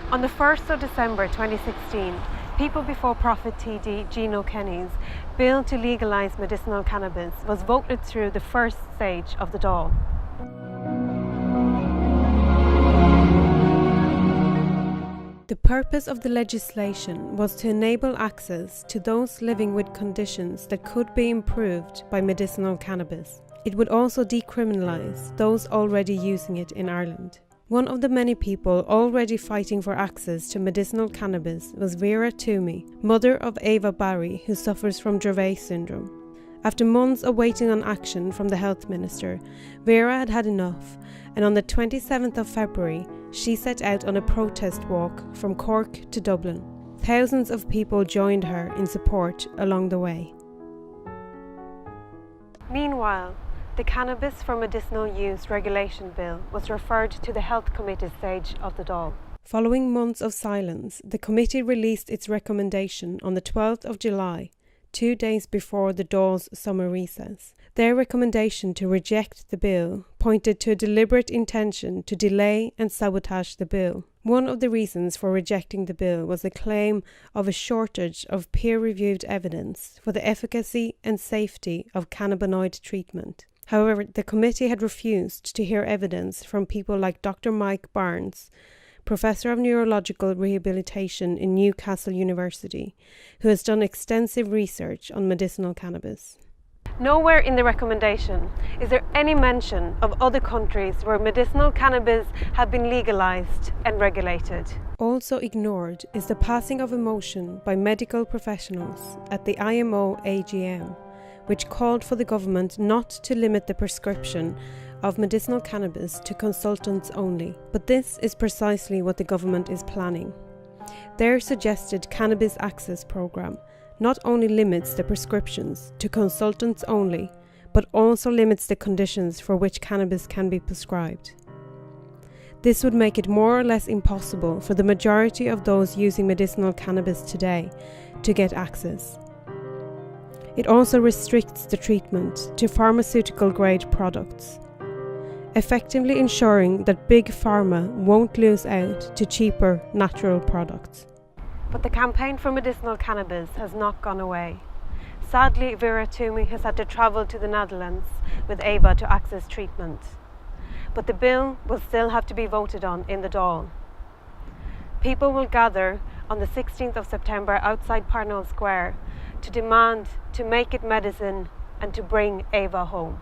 On the 1st of December 2016, People Before Profit TD Gino Kenny's bill to legalise medicinal cannabis was voted through the first stage of the Dáil. The purpose of the legislation was to enable access to those living with conditions that could be improved by medicinal cannabis. It would also decriminalise those already using it in Ireland. One of the many people already fighting for access to medicinal cannabis was Vera Toomey, mother of Ava Barry, who suffers from Dravet syndrome. After months of waiting on action from the health minister, Vera had had enough, and on the 27th of February, she set out on a protest walk from Cork to Dublin. Thousands of people joined her in support along the way. Meanwhile, the Cannabis for Medicinal Use Regulation Bill was referred to the Health Committee stage of the Dáil. Following months of silence, the committee released its recommendation on the 12th of July, 2 days before the Dáil's summer recess. Their recommendation to reject the bill pointed to a deliberate intention to delay and sabotage the bill. One of the reasons for rejecting the bill was the claim of a shortage of peer-reviewed evidence for the efficacy and safety of cannabinoid treatment. However, the committee had refused to hear evidence from people like Dr. Mike Barnes, Professor of Neurological Rehabilitation in Newcastle University, who has done extensive research on medicinal cannabis. Nowhere in the recommendation is there any mention of other countries where medicinal cannabis have been legalised and regulated. Also ignored is the passing of a motion by medical professionals at the IMO AGM, which called for the government not to limit the prescription of medicinal cannabis to consultants only. But this is precisely what the government is planning. Their suggested cannabis access programme not only limits the prescriptions to consultants only, but also limits the conditions for which cannabis can be prescribed. This would make it more or less impossible for the majority of those using medicinal cannabis today to get access. It also restricts the treatment to pharmaceutical-grade products, effectively ensuring that big pharma won't lose out to cheaper natural products. But the campaign for medicinal cannabis has not gone away. Sadly, Vera Toomey has had to travel to the Netherlands with Ava to access treatment. But the bill will still have to be voted on in the Dáil. People will gather on the 16th of September outside Parnell Square to demand to make it medicine and to bring Ava home.